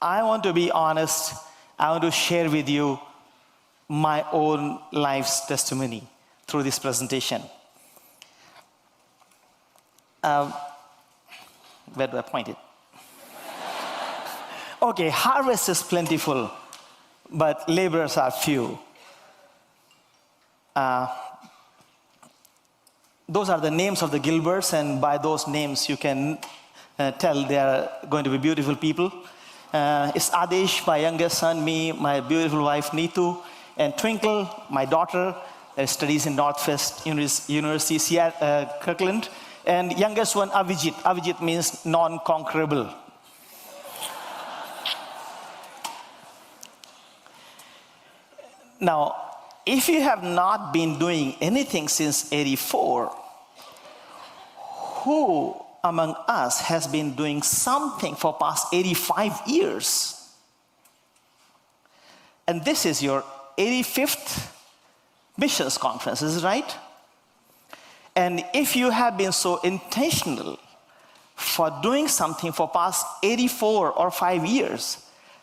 I want to be honest. I want to share with you my own life's testimony through this presentation. Where do I point it? Okay, harvest is plentiful, but laborers are few. Those are the names of the Gilberts, and by those names you can tell they are going to be beautiful people. It's Adesh, my youngest son, me, my beautiful wife Neetu, and Twinkle, my daughter, studies in Northwest University, Kirkland, and youngest one Avijit. Avijit means non-conquerable. Now, if you have not been doing anything since '84, who among us has been doing something for past 85 years? And this is your 85th missions conference, is it right? And if you have been so intentional for doing something for past 84 or 5 years,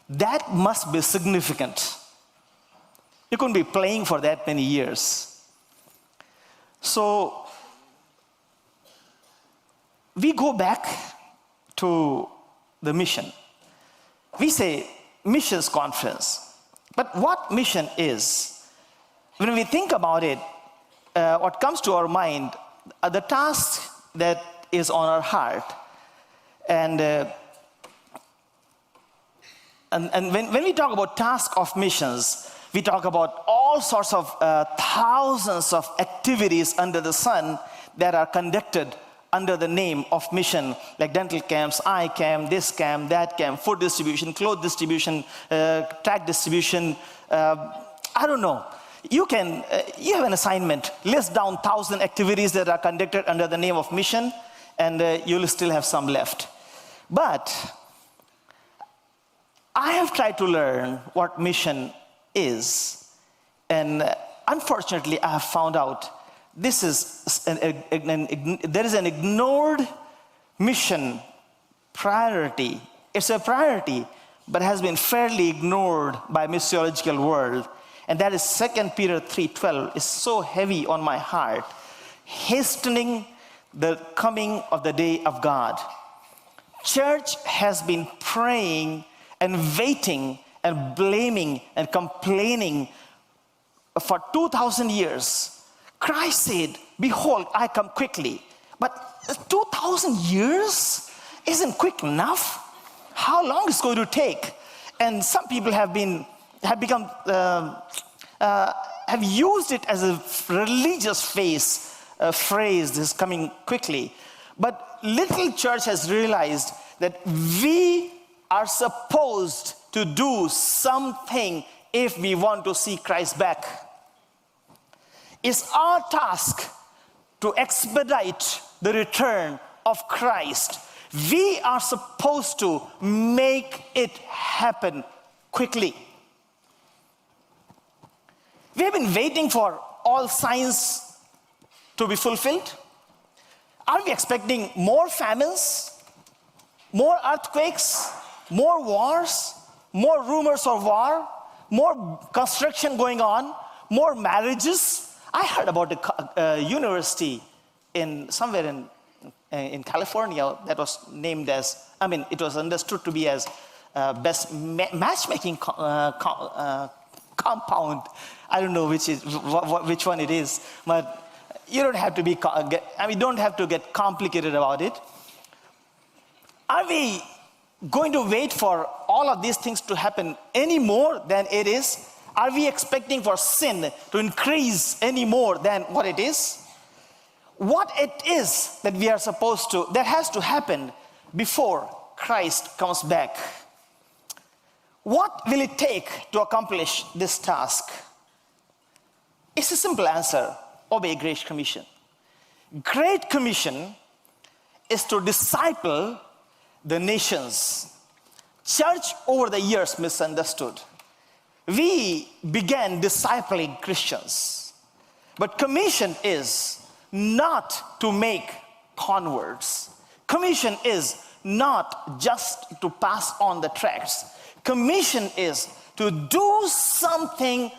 that must be significant. You couldn't be playing for that many years. So we go back to the mission. We say missions conference. But what mission is? When we think about it, what comes to our mind are the task that is on our heart. And when we talk about task of missions, we talk about all sorts of thousands of activities under the sun that are conducted under the name of mission, like dental camps, eye camp, this camp, that camp, food distribution, clothes distribution, tract distribution, I don't know. You have an assignment, list down 1,000 activities that are conducted under the name of mission, and you'll still have some left. But I have tried to learn what mission is, and unfortunately I have found out this is there is an ignored mission priority. It's a priority, but has been fairly ignored by missiological world, and that is 2 Peter 3:12 is so heavy on my heart. Hastening the coming of the day of God. Church has been praying and waiting and blaming and complaining for 2,000 years. Christ said, behold, I come quickly. But 2,000 years isn't quick enough. How long is it going to take? And some people have used it as a religious phrase, this coming quickly. But little church has realized that we are supposed to do something if we want to see Christ back. It's our task to expedite the return of Christ. We are supposed to make it happen quickly. We have been waiting for all signs to be fulfilled. Are we expecting more famines, more earthquakes, more wars, more rumors of war, more construction going on, more marriages? I heard about a university somewhere in California that was named as, it was understood to be as best matchmaking compound. I don't know which one it is, but you don't have to don't have to get complicated about it. Are we going to wait for all of these things to happen any more than it is? Are we expecting for sin to increase any more than what it is? What it is that that has to happen before Christ comes back? What will it take to accomplish this task? It's a simple answer. Obey Great Commission. Great Commission is to disciple the nations. Church over the years misunderstood. We began discipling Christians. But commission is not to make converts. Commission is not just to pass on the tracts. commission is to do something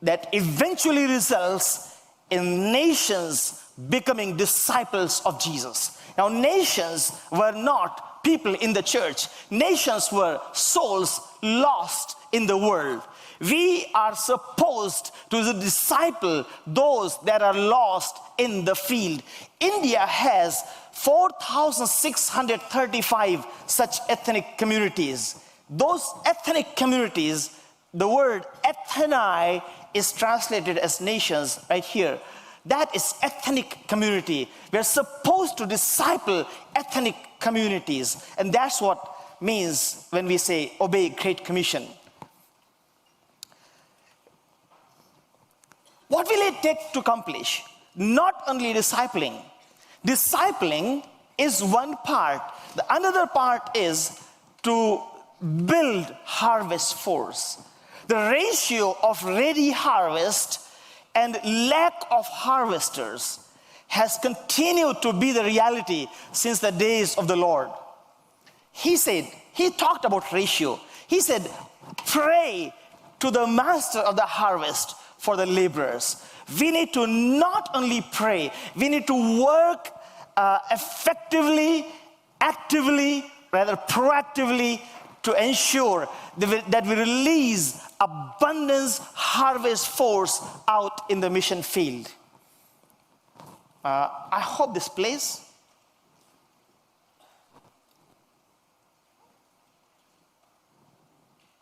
that eventually results in nations becoming disciples of Jesus. Now, nations were not people in the church. Nations were souls lost in the world. We are supposed to disciple those that are lost in the field. India has 4,635 such ethnic communities. Those ethnic communities, the word ethni is translated as nations right here. That is ethnic community. We're supposed to disciple ethnic communities. And that's what means when we say obey Great Commission. What will it take to accomplish? Not only discipling. Discipling is one part. The another part is to build harvest force. The ratio of ready harvest and lack of harvesters has continued to be the reality since the days of the Lord. He talked about ratio. He said, pray to the master of the harvest for the laborers. We need to not only pray, we need to work effectively, actively, rather proactively to ensure that we release abundance harvest force out in the mission field. I hope this plays.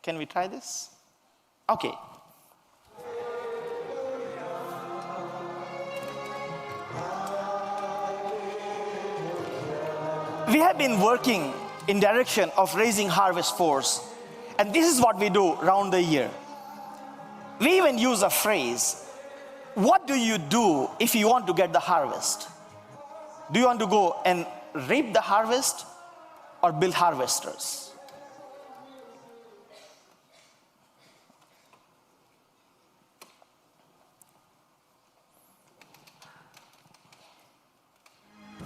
Can we try this? Okay. We have been working in direction of raising harvest force. And this is what we do around the year. We even use a phrase, what do you do if you want to get the harvest? Do you want to go and reap the harvest or build harvesters?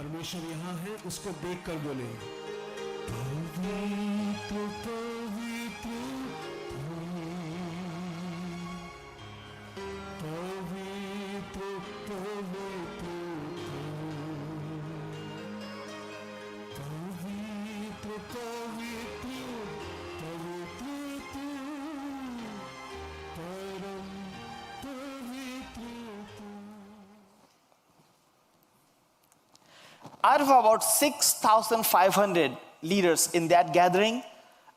परमेश्वर यहाँ है, उसको देखकर बोले Out of about 6,500 leaders in that gathering,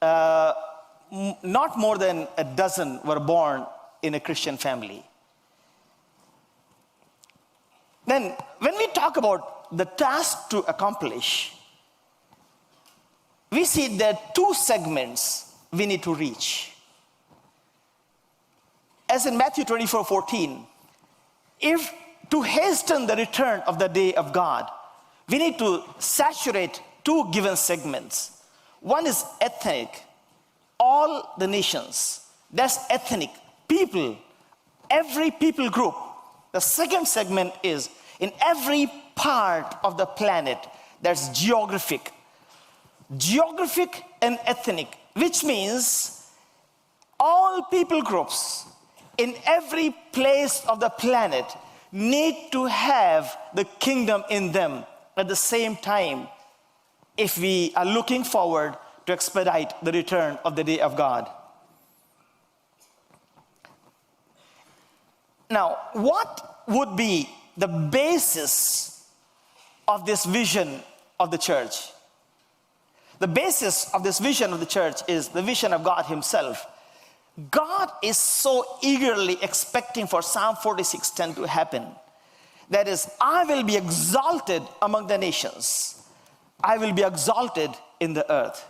not more than a dozen were born in a Christian family. Then, when we talk about the task to accomplish, we see there are two segments we need to reach. As in Matthew 24:14, if to hasten the return of the day of God, we need to saturate two given segments. One is ethnic, all the nations. That's ethnic, people, every people group. The second segment is in every part of the planet. That's geographic. Geographic and ethnic, which means all people groups in every place of the planet need to have the kingdom in them at the same time if we are looking forward to expedite the return of the day of God. Now, what would be the basis of this vision of the church? The basis of this vision of the church is the vision of God himself. God is so eagerly expecting for Psalm 46:10 to happen. That is, I will be exalted among the nations. I will be exalted in the earth.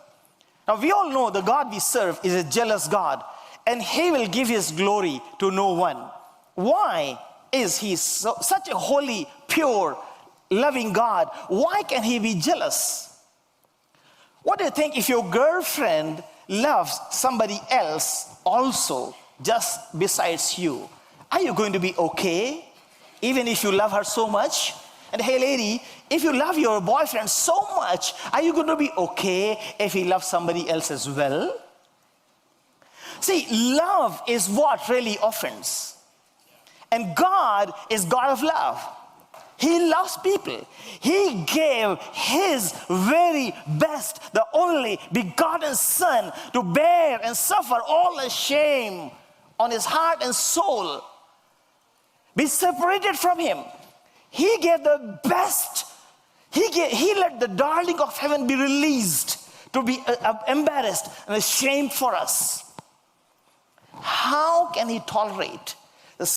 Now, we all know the God we serve is a jealous God, and he will give his glory to no one. Why is he such a holy, pure, loving God? Why can he be jealous? What do you think if your girlfriend loves somebody else also just besides you? Are you going to be okay? Even if you love her so much? And hey lady, if you love your boyfriend so much, are you going to be okay if he loves somebody else as well? See, love is what really offends. And God is God of love. He loves people. He gave his very best, the only begotten Son, to bear and suffer all the shame on his heart and soul. Be separated from him. He gave the best. He let the darling of heaven be released to be embarrassed and ashamed for us. How can he tolerate